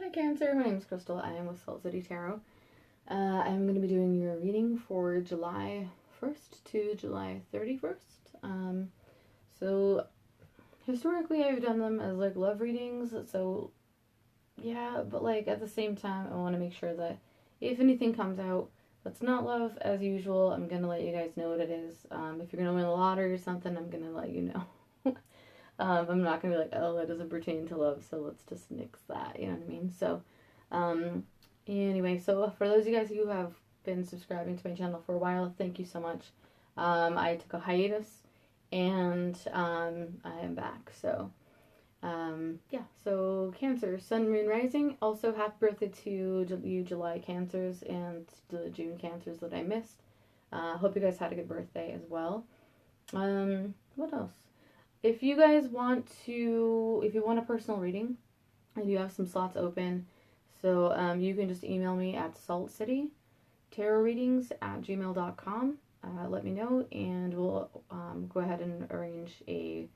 Hi Cancer, my name is Crystal. I am with Salt City Tarot. I'm going to be doing your reading for July 1st to July 31st. So historically I've done them as like love readings, so yeah, but like at the same time I want to make sure that if anything comes out that's not love, as usual, I'm going to let you guys know what it is. If you're going to win the lottery or something, I'm going to let you know. I'm not going to be like, oh, that doesn't pertain to love, so let's just nix that, you know what I mean? So, anyway, so for those of you guys who have been subscribing to my channel for a while, thank you so much. I took a hiatus, and I am back, so, yeah. So, Cancer, Sun, Moon, Rising. Also, happy birthday to you July Cancers and the June Cancers that I missed. Hope you guys had a good birthday as well. What else? If you guys want a personal reading, I do have some slots open. So you can just email me at saltcitytarotreadings@gmail.com. Let me know, and we'll go ahead and arrange a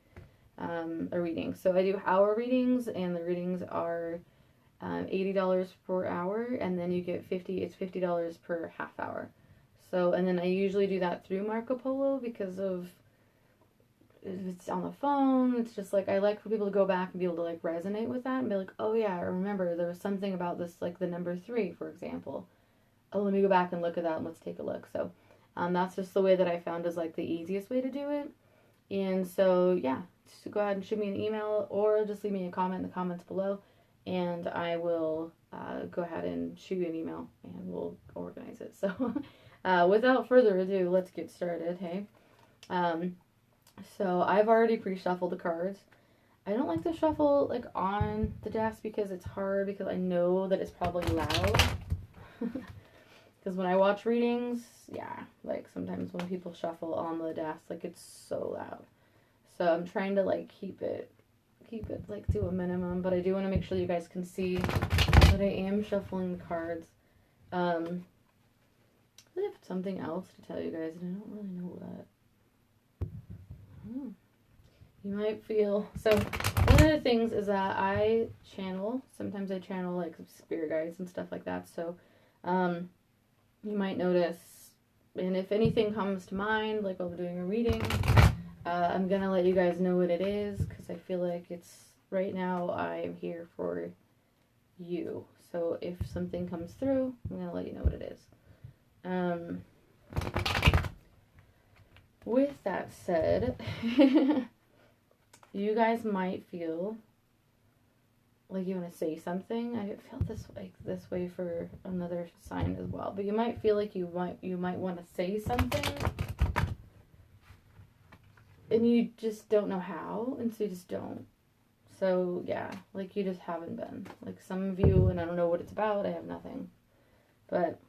reading. So I do hour readings, and the readings are $80 per hour, and then you get $50 per half hour. So, and then I usually do that through Marco Polo because of, if it's on the phone, it's just like I like for people to go back and be able to like resonate with that and be like, oh yeah, I remember there was something about this, like the number 3, for example. Oh, let me go back and look at that and let's take a look. So that's just the way that I found is like the easiest way to do it. And so yeah, just go ahead and shoot me an email or just leave me a comment in the comments below, and I will go ahead and shoot you an email and we'll organize it. So without further ado, let's get started. Hey. So I've already pre-shuffled the cards. I don't like to shuffle like on the desk because it's hard, because I know that it's probably loud. Because when I watch readings, yeah, like sometimes when people shuffle on the desk, like it's so loud. So I'm trying to like keep it like to a minimum, but I do want to make sure you guys can see that I am shuffling the cards. I have something else to tell you guys, and I don't really know what. You might feel, so one of the things is that I channel, sometimes I channel like spirit guides and stuff like that, so you might notice, and if anything comes to mind, like while we're doing a reading, I'm gonna let you guys know what it is, because I feel like it's, right now I'm here for you, so if something comes through, I'm gonna let you know what it is. With that said, you guys might feel like you want to say something. I felt this way for another sign as well. But you might feel like you might want to say something, and you just don't know how, and so you just don't. So yeah, like you just haven't been. Like some of you, and I don't know what it's about. I have nothing. But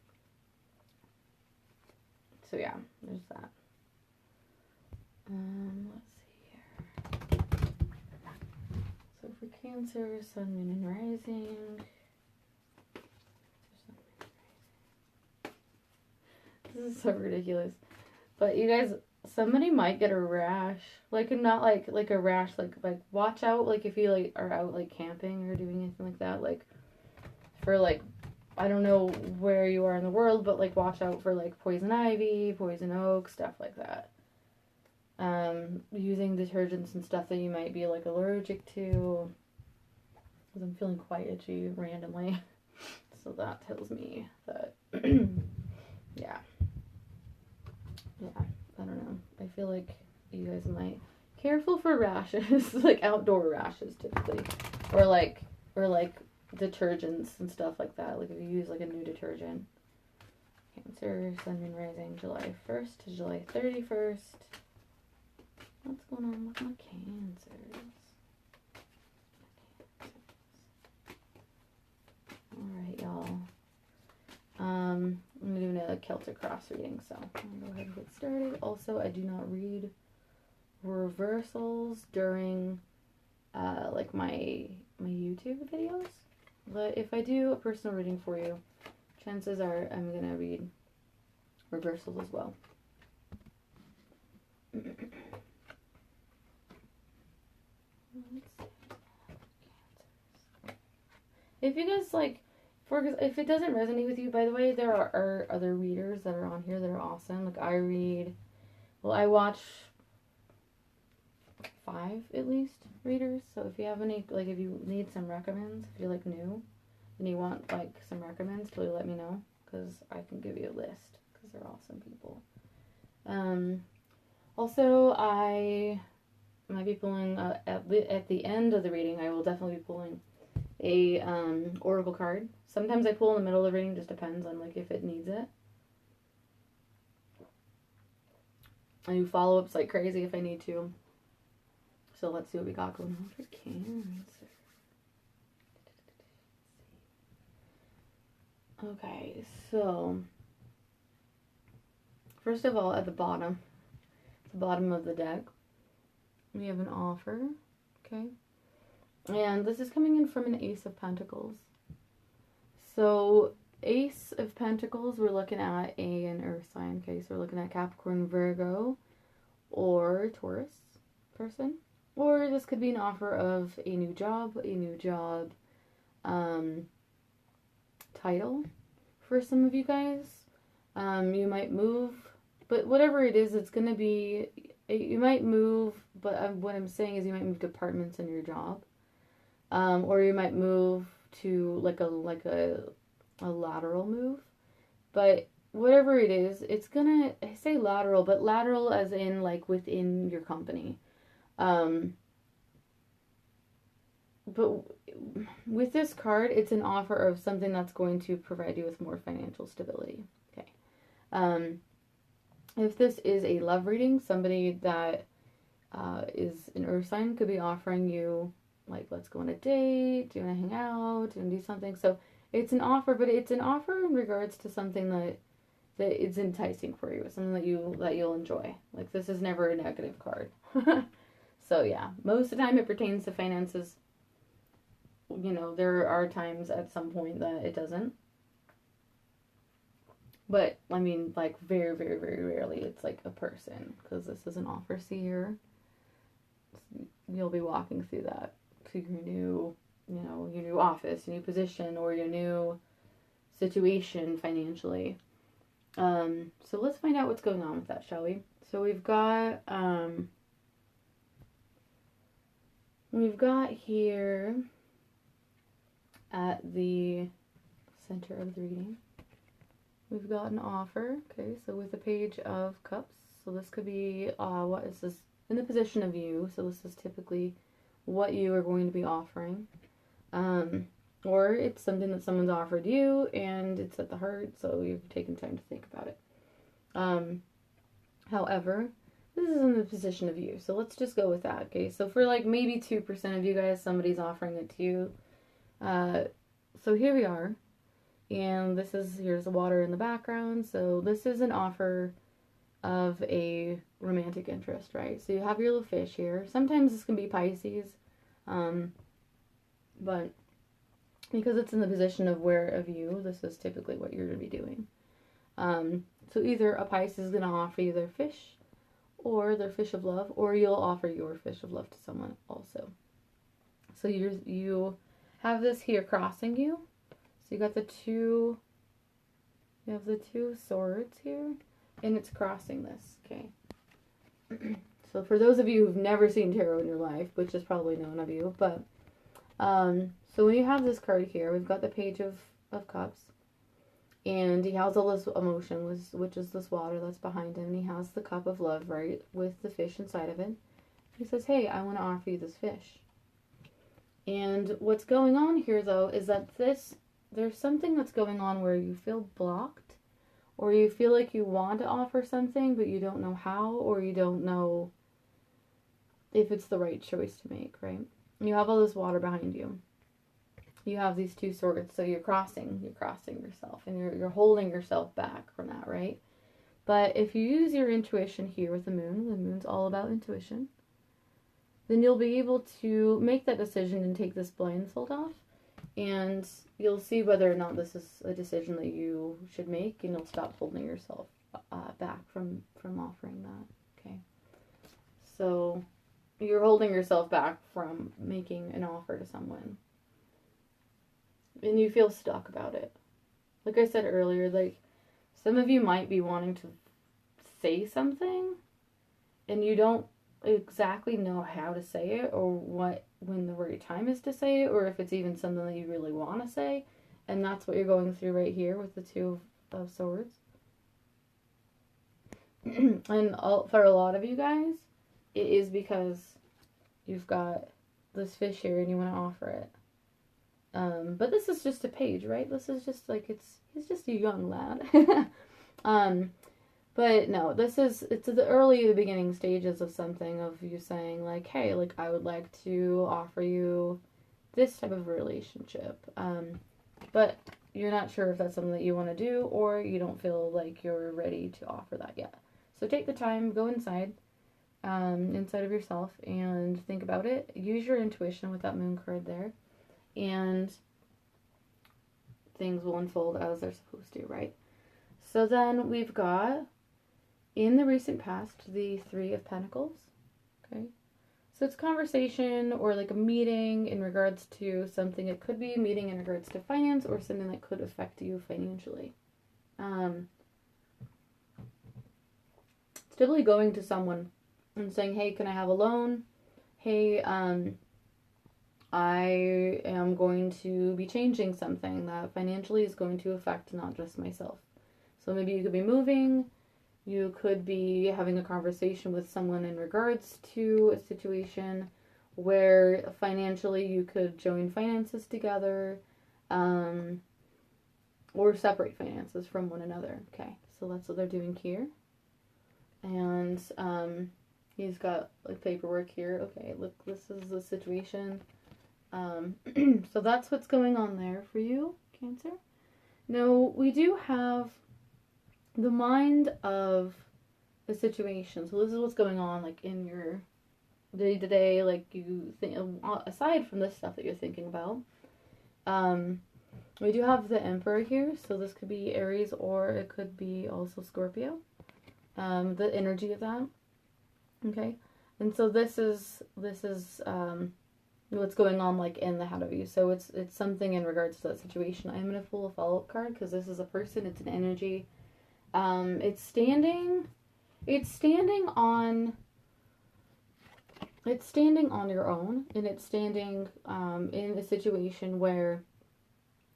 so yeah, there's that. Let's see here. So for Cancer, Sun, Moon, and Rising. This is so ridiculous. But you guys, somebody might get a rash. Like, not like a rash, like watch out, like if you like are out like camping or doing anything like that, like for like, I don't know where you are in the world, but like watch out for like poison ivy, poison oak, stuff like that. Using detergents and stuff that you might be like allergic to, because I'm feeling quite itchy randomly, so that tells me that yeah, I don't know, I feel like you guys might careful for rashes, like outdoor rashes typically, or like detergents and stuff like that, like if you use like a new detergent. Cancer, Sun, Moon, Rising, July 1st to July 31st. What's going on with my Cancers? Alright, y'all. I'm doing a Celtic cross reading, so I'm going to go ahead and get started. Also, I do not read reversals during like my YouTube videos. But if I do a personal reading for you, chances are I'm going to read reversals as well. If you guys like, if it doesn't resonate with you, by the way, there are other readers that are on here that are awesome. Like I watch 5 at least readers. So if you have any, like if you need some recommends, if you're like new and you want like some recommends, totally let me know, because I can give you a list, because they're awesome people. Also, I might be pulling at the end of the reading. I will definitely be pulling a oracle card. Sometimes I pull in the middle of the reading, just depends on like if it needs it. I do follow-ups like crazy if I need to. So let's see what we got going on for Cancer. Okay, so first of all, at the bottom of the deck, we have an offer. Okay. And this is coming in from an Ace of Pentacles. So Ace of Pentacles, we're looking at an earth sign. Okay, so we're looking at Capricorn, Virgo, or Taurus person. Or this could be an offer of a new job title for some of you guys. You might move, but whatever it is, it's going to be, you might move, but what I'm saying is you might move departments in your job. Or you might move to like a lateral move. But whatever it is, it's gonna, I say lateral, but lateral as in like within your company. But with this card, it's an offer of something that's going to provide you with more financial stability. Okay. If this is a love reading, somebody that is an earth sign could be offering you, like, let's go on a date, do you want to hang out, do you want to do something? So it's an offer, but it's an offer in regards to something that is enticing for you, something that you'll enjoy. Like, this is never a negative card. So yeah, most of the time it pertains to finances. You know, there are times at some point that it doesn't. But, I mean, like, very, very, very rarely it's like a person, because this is an offer seer. You'll be walking through that to your new, your new office, your new position, or your new situation financially. So let's find out what's going on with that, shall we? So we've got here at the center of the reading, we've got an offer. Okay, so with the Page of Cups, so this could be what is this in the position of you? So this is typically what you are going to be offering, or it's something that someone's offered you and it's at the heart, so you've taken time to think about it. However, this is in the position of you, so let's just go with that. Okay, so for like maybe 2% of you guys, somebody's offering it to you. So here we are, and here's the water in the background. So this is an offer of a romantic interest, right? So you have your little fish here. Sometimes this can be Pisces, but because it's in the position of you, this is typically what you're going to be doing. So either a Pisces is going to offer you their fish, or their fish of love, or you'll offer your fish of love to someone also. So you have this here crossing you. So you have the two swords here, and it's crossing this, okay? So for those of you who've never seen tarot in your life, which is probably none of you, but so when you have this card here, we've got the Page of Cups, and he has all this emotion, which is this water that's behind him, and he has the cup of love, right, with the fish inside of it. He says, hey, I want to offer you this fish. And what's going on here, though, is that there's something that's going on where you feel blocked, or you feel like you want to offer something, but you don't know how, or you don't know if it's the right choice to make, right? You have all this water behind you. You have these two swords, so you're crossing yourself, and you're holding yourself back from that, right? But if you use your intuition here with the moon's all about intuition, then you'll be able to make that decision and take this blindfold off, and you'll see whether or not this is a decision that you should make, and you'll stop holding yourself back from offering that, okay? So you're holding yourself back from making an offer to someone. and you feel stuck about it. Like I said earlier, like, some of you might be wanting to say something, and you don't exactly know how to say it, or when the right time is to say it, or if it's even something that you really want to say, and that's what you're going through right here with the Two of Swords. And for a lot of you guys, it is because you've got this fish here and you want to offer it. But this is just a page, right? This is just like, he's just a young lad. But no, it's the beginning stages of something, of you saying like, hey, like, I would like to offer you this type of relationship. But you're not sure if that's something that you want to do, or you don't feel like you're ready to offer that yet. So take the time, go inside of yourself, and think about it. Use your intuition with that moon card there, and things will unfold as they're supposed to, right? So then we've got, in the recent past, the Three of Pentacles. Okay, so it's conversation or like a meeting in regards to something. It could be a meeting in regards to finance, or something that could affect you financially. It's typically going to someone and saying, hey, can I have a loan? Hey, I am going to be changing something that financially is going to affect not just myself. So maybe you could be moving, you could be having a conversation with someone in regards to a situation where financially you could join finances together, or separate finances from one another. Okay, so that's what they're doing here. And he's got like paperwork here. Okay, look, this is the situation. So that's what's going on there for you, Cancer. Now, we do have the mind of the situation. So this is what's going on, like, in your day-to-day, like, you think, aside from this stuff that you're thinking about. We do have the Emperor here, so this could be Aries, or it could be also Scorpio. The energy of that. Okay, and so this is what's going on, like, in the head of you. So it's something in regards to that situation. I'm gonna pull a follow-up card because this is a person. It's an energy. It's standing on your own, and it's standing in a situation where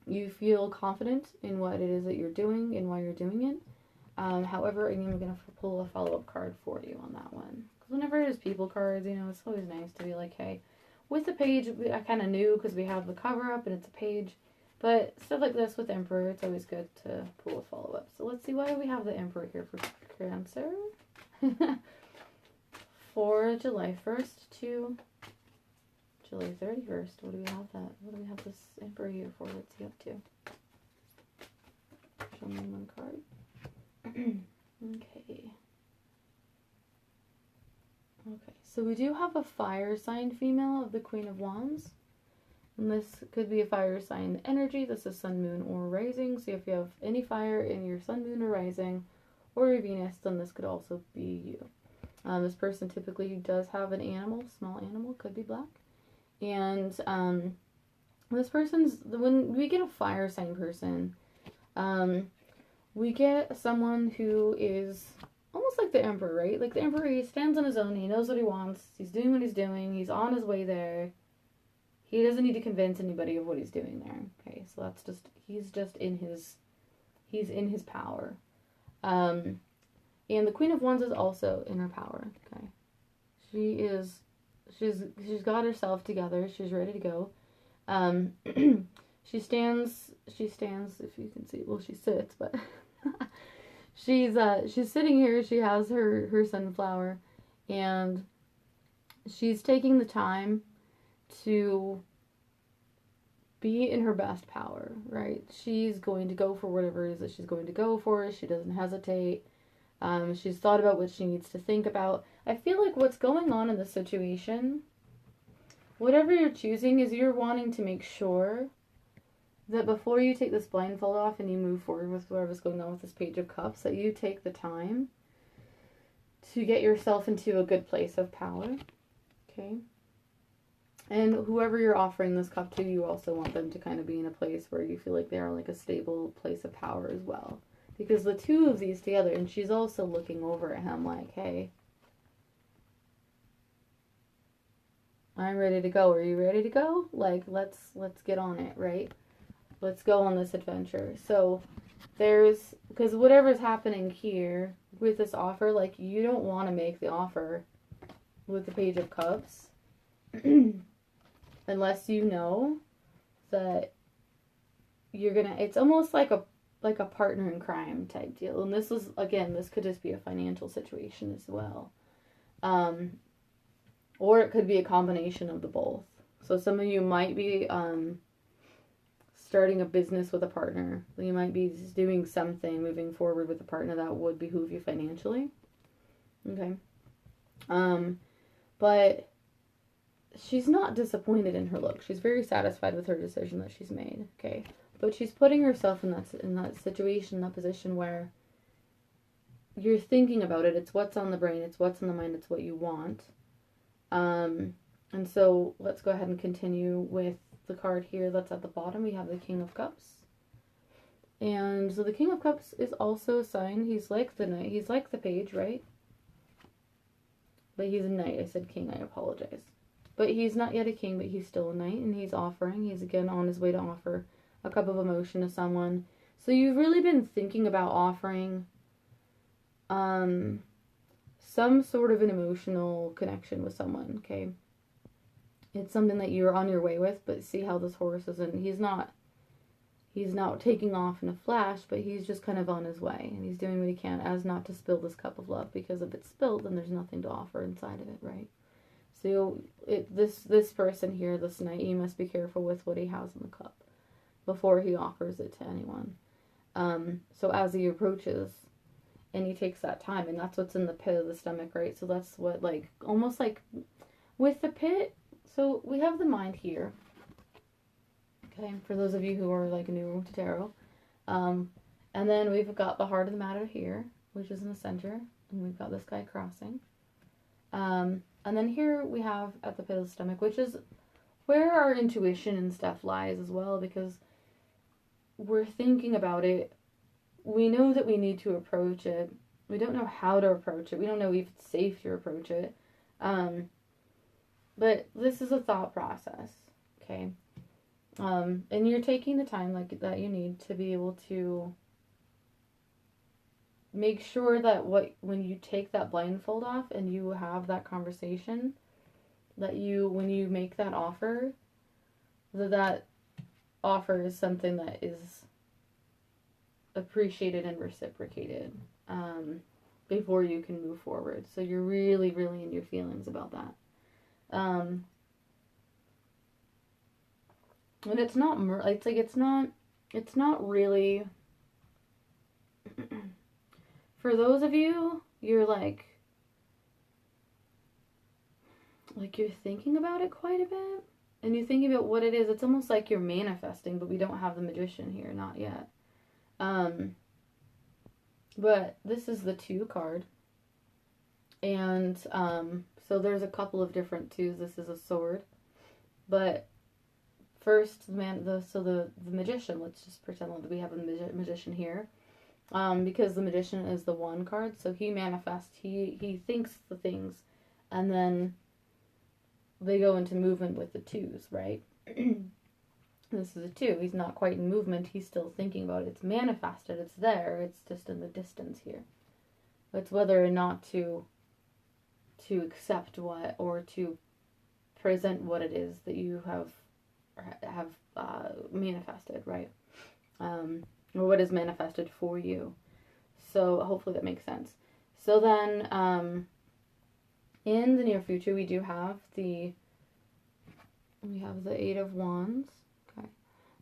you feel confident in what it is that you're doing and why you're doing it. However, I'm going to pull a follow-up card for you on that one. Because whenever there's people cards, you know, it's always nice to be like, hey, with the page, I kind of knew because we have the cover up and it's a page. But stuff like this with Emperor, it's always good to pull a follow-up. So let's see, why do we have the Emperor here for Cancer? For July 1st to July 31st. What do we have that? What do we have this Emperor here for? What's he up to? Show me one card. Okay. Okay, so we do have a fire sign female of the Queen of Wands. And this could be a fire sign energy. This is sun, moon, or rising. So if you have any fire in your sun, moon, or rising, or your Venus, then this could also be you. This person typically does have an animal, small animal, could be black. And this person's, when we get a fire sign person, we get someone who is almost like the Emperor, right? Like the Emperor, he stands on his own, he knows what he wants, he's doing what he's doing, he's on his way there. He doesn't need to convince anybody of what he's doing there. Okay, so that's just, he's in his power. And the Queen of Wands is also in her power. Okay, she's got herself together, she's ready to go. She stands, if you can see, well, she sits, but she's sitting here, she has her sunflower, and she's taking the time to be in her best power, right? She's going to go for whatever it is that she's going to go for. She doesn't hesitate. She's thought about what she needs to think about. I feel like what's going on in this situation, whatever you're choosing, is you're wanting to make sure that before you take this blindfold off and you move forward with whatever's going on with this Page of Cups, that you take the time to get yourself into a good place of power. Okay? And whoever you're offering this cup to, you also want them to kind of be in a place where you feel like they're like a stable place of power as well. Because the two of these together, and she's also looking over at him like, hey, I'm ready to go. Are you ready to go? Like, let's get on it, right? Let's go on this adventure. So there's, because whatever's happening here with this offer, like, you don't want to make the offer with the Page of Cups unless you know that you're gonna, it's almost like a partner in crime type deal. And this is, again, this could just be a financial situation as well. Or it could be a combination of the both. So some of you might be starting a business with a partner. You might be doing something moving forward with a partner that would behoove you financially. Okay. But she's not disappointed in her look. She's very satisfied with her decision that she's made. Okay. But she's putting herself in that situation, that position where you're thinking about it. It's what's on the brain. It's what's in the mind. It's what you want. And so let's go ahead and continue with the card here that's at the bottom. We have the King of Cups. And so the King of Cups is also a sign. He's like the Knight. He's like the Page, right? But he's a Knight. I said King. I apologize. But he's not yet a King, but he's still a Knight. And he's offering. He's again on his way to offer a cup of emotion to someone. So you've really been thinking about offering some sort of an emotional connection with someone, okay? It's something that you're on your way with, but see how this horse isn't, he's not taking off in a flash, but he's just kind of on his way, and he's doing what he can as not to spill this cup of love, because if it's spilled, then there's nothing to offer inside of it, right? So this person here, this Knight, you must be careful with what he has in the cup before he offers it to anyone. So as he approaches, and he takes that time, and that's what's in the pit of the stomach, right? So that's what, like, almost like with the pit, so we have the mind here, okay, for those of you who are, like, new to tarot. And then we've got the heart of the matter here, which is in the center, and we've got this guy crossing. And then here we have at the pit of the stomach, which is where our intuition and stuff lies as well, because we're thinking about it. We know that we need to approach it. We don't know how to approach it. We don't know if it's safe to approach it. But this is a thought process, okay? And you're taking the time like that you need to be able to make sure that when you take that blindfold off and you have that conversation, that when you make that offer, that offer is something that is appreciated and reciprocated before you can move forward. So you're really, really in your feelings about that. And it's not, it's not really, for those of you, you're like you're thinking about it quite a bit, and you're thinking about what it is. It's almost like you're manifesting, but we don't have the Magician here, not yet. But this is the 2 card, and so there's a couple of different 2s. This is a sword, but first, the Magician. Let's just pretend that we have a Magician here, because the Magician is the 1 card, so he manifests. He thinks the things, and then they go into movement with the 2s, right? This is a 2. He's not quite in movement. He's still thinking about it. It's manifested. It's there. It's just in the distance here. It's whether or not to accept what, or to present what it is that you have manifested, right? Or what is manifested for you. So hopefully that makes sense. So then, in the near future, we have the 8 of Wands.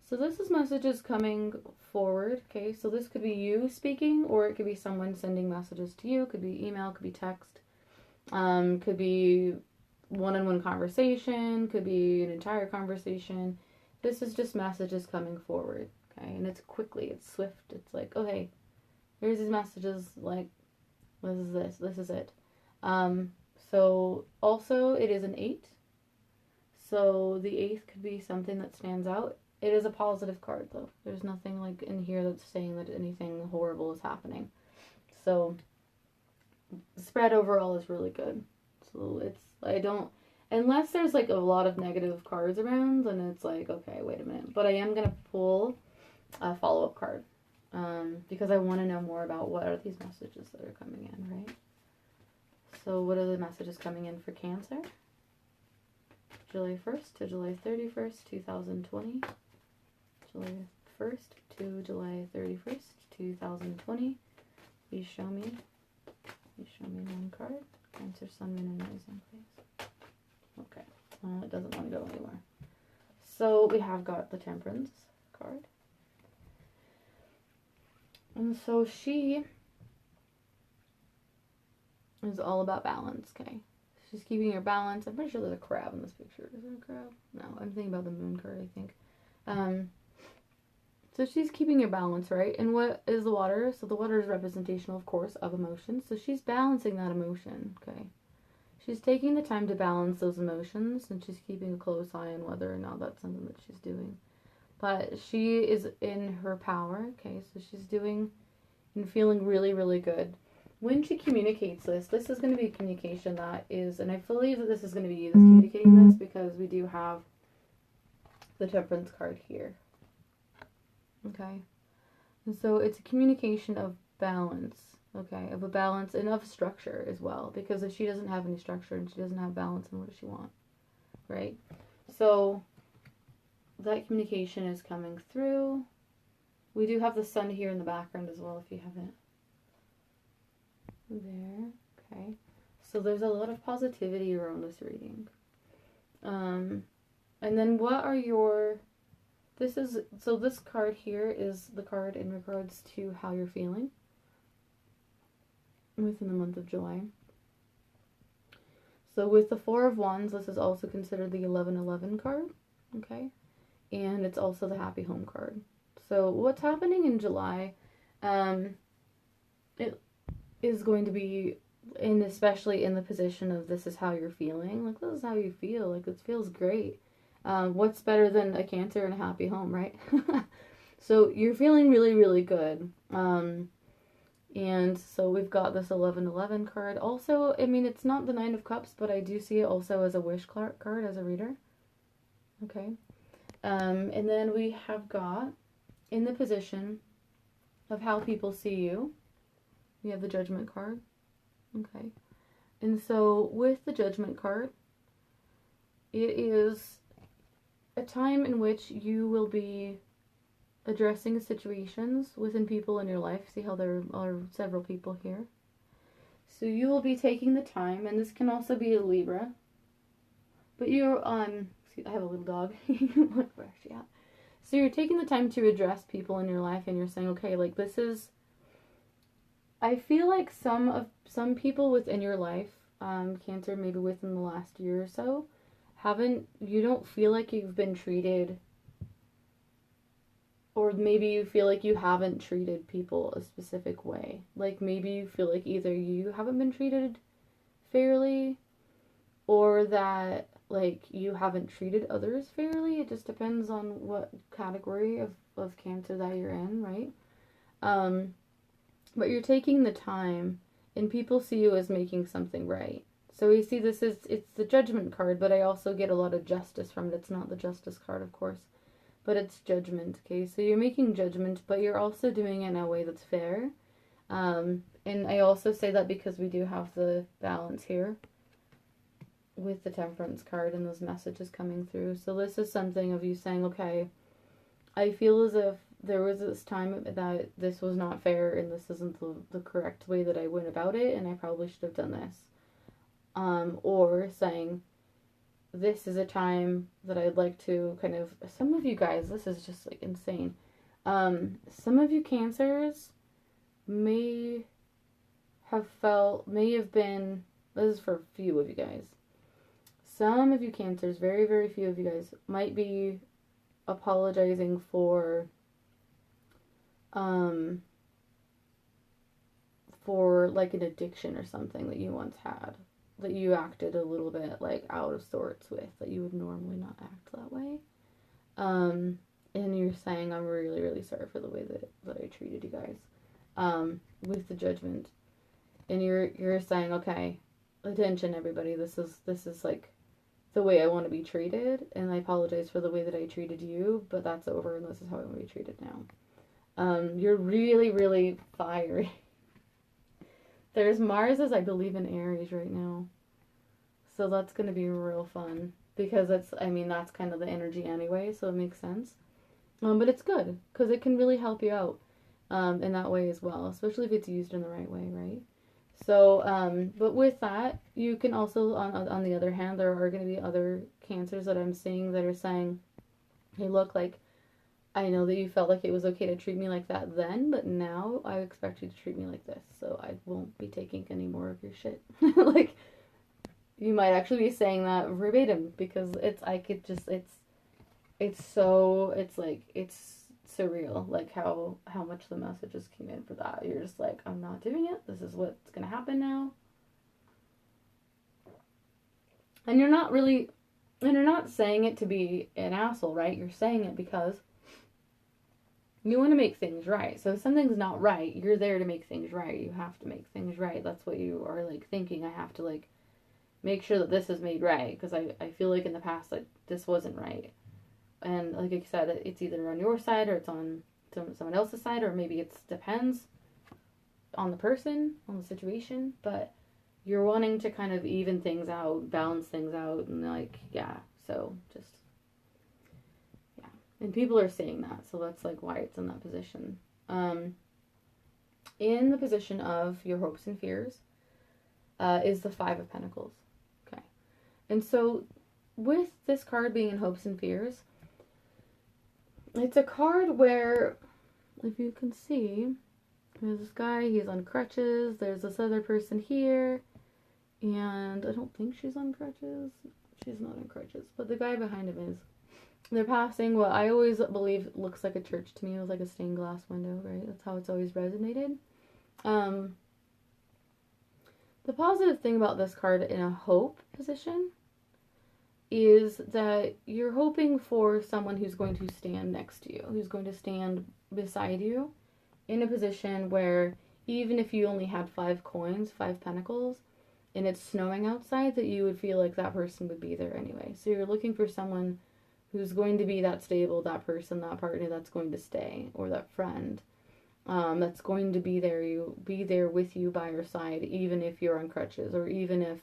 So this is messages coming forward, okay? So this could be you speaking, or it could be someone sending messages to you. It could be email, could be text, could be one-on-one conversation, could be an entire conversation. This is just messages coming forward, okay? And it's quickly, it's swift. It's like, oh, hey, here's these messages, like, this is it. So also it is an 8. So the 8th could be something that stands out. It is a positive card, though. There's nothing like in here that's saying that anything horrible is happening. So the spread overall is really good. So I don't, unless there's like a lot of negative cards around, then it's like, okay, wait a minute. But I am going to pull a follow-up card because I want to know more about what are these messages that are coming in, right? So what are the messages coming in for Cancer? July 1st to July 31st, 2020. July 1st to July 31st, 2020. Please show me. Please show me one card. Cancer, Sun, Moon, and Rising, please. Okay. Well, it doesn't want to go anywhere. So we have got the Temperance card. And so she is all about balance, okay? She's keeping her balance. I'm pretty sure there's a crab in this picture. Is there a crab? No, I'm thinking about the moon card, I think. So she's keeping her balance, right? And what is the water? So the water is representational, of course, of emotions. So she's balancing that emotion, okay? She's taking the time to balance those emotions, and she's keeping a close eye on whether or not that's something that she's doing. But she is in her power, okay? So she's doing and feeling really, really good. When she communicates this is going to be a communication that is, and I believe that this is going to be you that's communicating this because we do have the Temperance card here. Okay? And so it's a communication of balance, okay? Of a balance and of structure as well. Because if she doesn't have any structure and she doesn't have balance, then what does she want? Right? So that communication is coming through. We do have the sun here in the background as well if you haven't. There, okay. So there's a lot of positivity around this reading. And then what are your, so this card here is the card in regards to how you're feeling within the month of July. So with the Four of Wands, this is also considered the 11-11 card, okay? And it's also the Happy Home card. So what's happening in July, it is going to be, and especially in the position of this is how you're feeling. Like, this is how you feel. Like, this feels great. What's better than a Cancer and a happy home, right? So you're feeling really, really good. And so we've got this 11-11 card. Also, I mean, it's not the Nine of Cups, but I do see it also as a wish card as a reader. Okay. And then we have got, in the position of how people see you, we have the Judgment card. Okay. And so with the Judgment card, it is a time in which you will be addressing situations within people in your life. See how there are several people here. So you will be taking the time, and this can also be a Libra. But you're, I have a little dog. Look where she at. So you're taking the time to address people in your life, and you're saying, okay, like, this is, I feel like some people within your life, Cancer, maybe within the last year or so, you don't feel like you've been treated, or maybe you feel like you haven't treated people a specific way. Like, maybe you feel like either you haven't been treated fairly, or that, like, you haven't treated others fairly. It just depends on what category of Cancer that you're in, right? But you're taking the time, and people see you as making something right. So we see it's the Judgment card, but I also get a lot of justice from it. It's not the Justice card, of course, but it's Judgment, okay? So you're making judgment, but you're also doing it in a way that's fair. And I also say that because we do have the balance here with the Temperance card and those messages coming through. So this is something of you saying, okay, I feel as if there was this time that this was not fair and this isn't the correct way that I went about it, and I probably should have done this. Or saying, this is a time that I'd like to kind of, some of you guys, this is just like insane. Some of you Cancers may have been, this is for a few of you guys. Some of you Cancers, very, very few of you guys, might be apologizing for like an addiction or something that you once had. that you acted a little bit like out of sorts with, that you would normally not act that way. And you're saying, I'm really, really sorry for the way that I treated you guys, with the judgment. And you're saying, okay, attention everybody, this is like the way I want to be treated, and I apologize for the way that I treated you, but that's over, and this is how I want to be treated now. You're really, really fiery. There's Mars is, I believe, in Aries right now. So that's going to be real fun. Because that's kind of the energy anyway, so it makes sense. But it's good, because it can really help you out in that way as well, especially if it's used in the right way, right? So, but with that, you can also, on the other hand, there are going to be other cancers that I'm seeing that are saying, hey, look, like, I know that you felt like it was okay to treat me like that then, but now I expect you to treat me like this, so I won't be taking any more of your shit. Like, you might actually be saying that verbatim, because it's surreal, like how much the messages came in for that. You're just like, I'm not doing it. This is what's gonna happen now. And you're not saying it to be an asshole, right? You're saying it because you want to make things right. So if something's not right, you're there to make things right. You have to make things right. That's what you are like thinking. I have to like make sure that this is made right, because I feel like in the past that this wasn't right. And like I said, it's either on your side or it's on someone else's side, or maybe it depends on the person, on the situation, but you're wanting to kind of even things out, balance things out, and like, yeah, so just, yeah. And people are saying that, so that's like why it's in that position. In the position of your hopes and fears is the Five of Pentacles. Okay. And so with this card being in hopes and fears, it's a card where, if you can see, there's this guy, he's on crutches, there's this other person here, and I don't think she's on crutches. She's not on crutches, but the guy behind him is. They're passing what I always believe looks like a church to me. It was like a stained glass window, right? That's how it's always resonated. The positive thing about this card in a hope position is that you're hoping for someone who's going to stand next to you, who's going to stand beside you in a position where even if you only had 5 coins, 5 pentacles, and it's snowing outside, that you would feel like that person would be there anyway. So you're looking for someone who's going to be that stable, that person, that partner that's going to stay, or that friend that's going to be there with you by your side, even if you're on crutches, or even if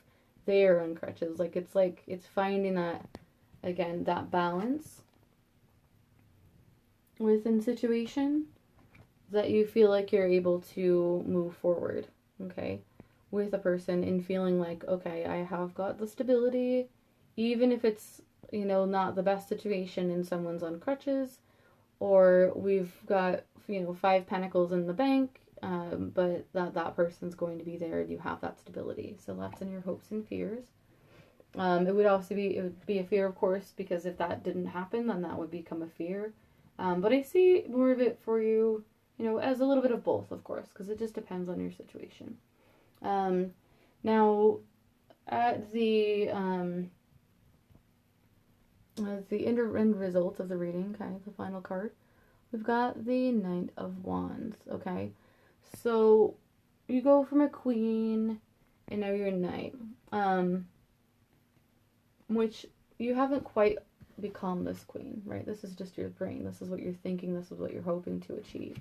they're on crutches. Like it's finding that, again, that balance within situation that you feel like you're able to move forward, okay, with a person, and feeling like, okay, I have got the stability, even if it's, you know, not the best situation and someone's on crutches, or we've got, you know, 5 pentacles in the bank, but that person's going to be there, and you have that stability. So that's in your hopes and fears. It would be a fear, of course, because if that didn't happen, then that would become a fear. But I see more of it for you, you know, as a little bit of both, of course, because it just depends on your situation. Now, at the end result of the reading, okay, the final card, we've got the Knight of Wands, okay? So, you go from a queen, and now you're a knight, which you haven't quite become this queen, right? This is just your brain. This is what you're thinking. This is what you're hoping to achieve.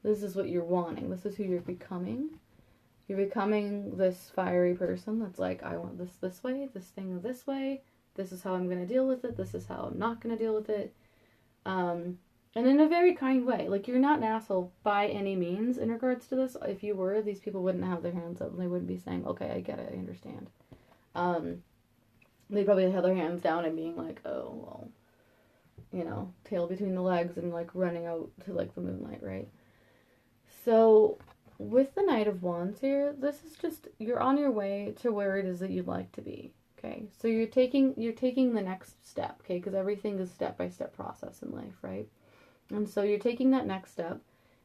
This is what you're wanting. This is who you're becoming. You're becoming this fiery person that's like, I want this way, this thing this way. This is how I'm going to deal with it. This is how I'm not going to deal with it. And in a very kind way. Like, you're not an asshole by any means in regards to this. If you were, these people wouldn't have their hands up. They wouldn't be saying, okay, I get it, I understand. They'd probably have their hands down and being like, oh, well, you know, tail between the legs and, like, running out to, like, the moonlight, right? So, with the Knight of Wands here, this is just, you're on your way to where it is that you'd like to be. Okay, so you're taking the next step, okay, because everything is step-by-step process in life, right? And so you're taking that next step.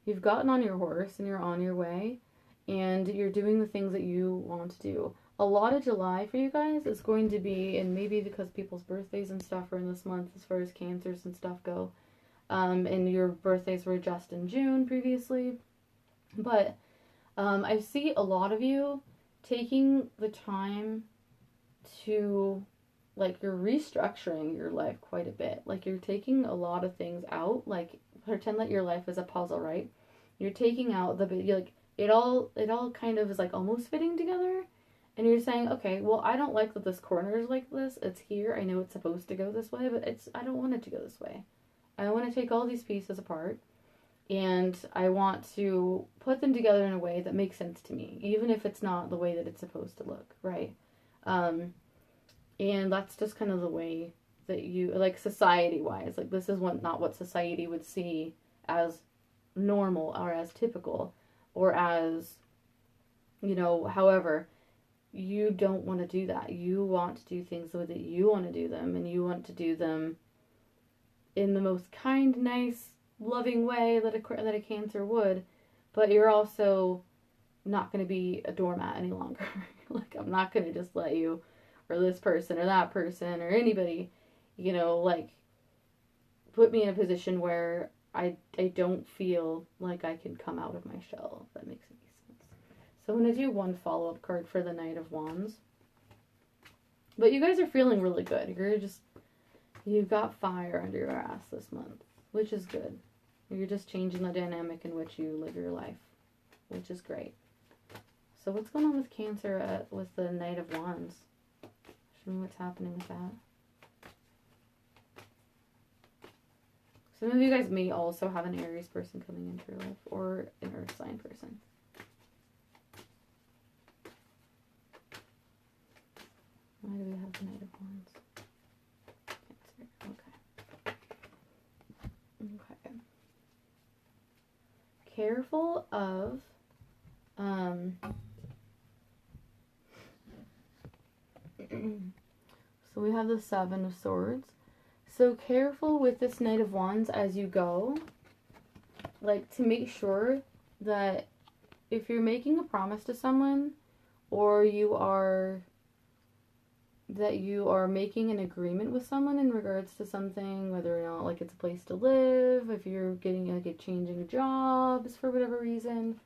You've gotten on your horse and you're on your way, and you're doing the things that you want to do. a lot of July for you guys is going to be, and maybe because people's birthdays and stuff are in this month as far as cancers and stuff go, and your birthdays were just in June previously, but I see a lot of you taking the time to, like, you're restructuring your life quite a bit. Like, you're taking a lot of things out. Like, pretend that your life is a puzzle, right? You're taking out the bit, like, it all kind of is, like, almost fitting together. And you're saying, okay, well, I don't like that this corner is like this. It's here. I know it's supposed to go this way, but I don't want it to go this way. I want to take all these pieces apart, and I want to put them together in a way that makes sense to me, even if it's not the way that it's supposed to look, right? And that's just kind of the way that you, like, society-wise, like, this is not what society would see as normal or as typical or as, however, you don't want to do that. You want to do things the way that you want to do them, and you want to do them in the most kind, nice, loving way that a Cancer would, but you're also not going to be a doormat any longer. Like, I'm not going to just let you, or this person, or that person, or anybody, like, put me in a position where I don't feel like I can come out of my shell, if that makes any sense. So I'm going to do one follow-up card for the Knight of Wands. But you guys are feeling really good. You've got fire under your ass this month, which is good. You're just changing the dynamic in which you live your life, which is great. So what's going on with Cancer with the Knight of Wands? Show me what's happening with that. Some of you guys may also have an Aries person coming into your life, or an Earth sign person. Why do we have the Knight of Wands? Cancer. Okay. Careful of so we have the Seven of Swords. So careful with this Knight of Wands as you go. Like, to make sure that if you're making a promise to someone, or you are making an agreement with someone in regards to something, whether or not, like, it's a place to live, if you're getting, like, changing jobs for whatever reason,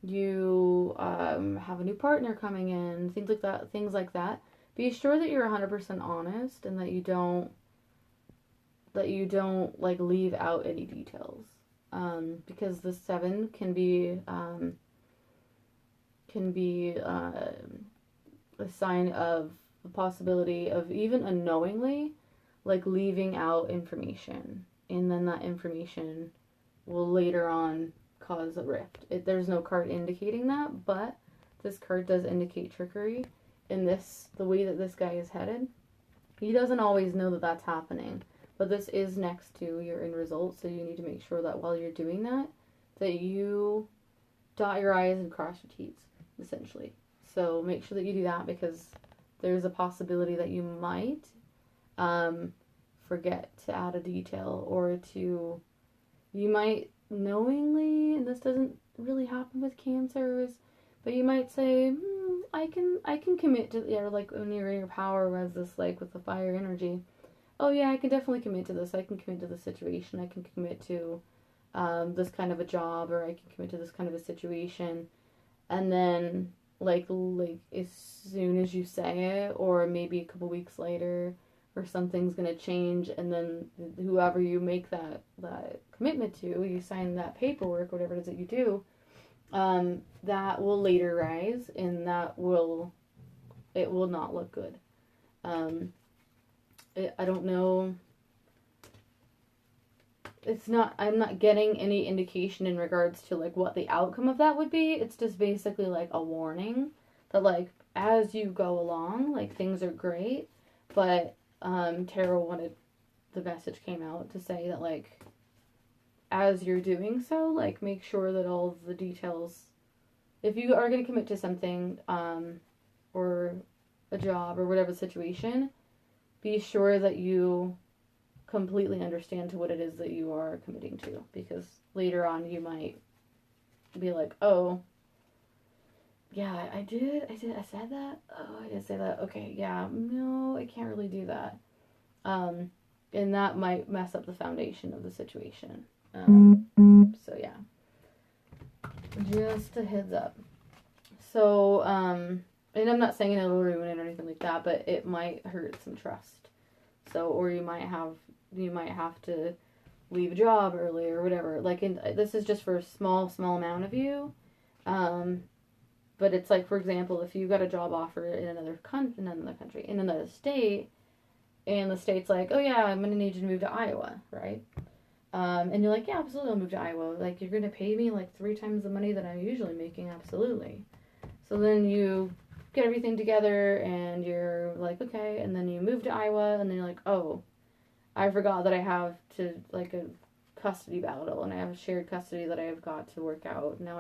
you have a new partner coming in, things like that. Be sure that you're 100% honest, and that you don't like leave out any details, because the Seven can be a sign of the possibility of even unknowingly, like, leaving out information, and then that information will later on cause a rift. There's no card indicating that, but this card does indicate trickery. In the way that this guy is headed, he doesn't always know that that's happening, but this is next to your end result, so you need to make sure that while you're doing that you dot your I's and cross your T's, essentially. So make sure that you do that, because there's a possibility that you might forget to add a detail, or you might knowingly, and this doesn't really happen with Cancers, but you might say, I can commit to, like when you're in your power, as this, like with the fire energy, oh yeah, I can definitely commit to this, I can commit to the situation, I can commit to this kind of a job, or I can commit to this kind of a situation, and then like as soon as you say it, or maybe a couple weeks later, or something's gonna change, and then whoever you make that commitment to, you sign that paperwork, whatever it is that you do, that will later rise, and it will not look good. I don't know. I'm not getting any indication in regards to, like, what the outcome of that would be. It's just basically, like, a warning that, like, as you go along, like, things are great, but, the message came out to say that, like, as you're doing so, like, make sure that all of the details, if you are going to commit to something, or a job, or whatever situation, be sure that you completely understand to what it is that you are committing to, because later on you might be like, oh, yeah, I said that? Oh, I did say that. Okay, yeah, no, I can't really do that. And that might mess up the foundation of the situation. So yeah, just a heads up. So, and I'm not saying it'll ruin it or anything like that, but it might hurt some trust. So, or you might have to leave a job early or whatever. Like, this is just for a small amount of you. But it's like, for example, if you got a job offer in another country, in another state, and the state's like, oh yeah, I'm gonna need you to move to Iowa, right? And you're like, yeah, absolutely, I'll move to Iowa. Like, you're gonna pay me like 3 times the money that I'm usually making, absolutely. So then you get everything together, and you're like, okay, and then you move to Iowa, and then you're like, oh, I forgot that I have to, like, a custody battle, and I have shared custody that I have got to work out. Now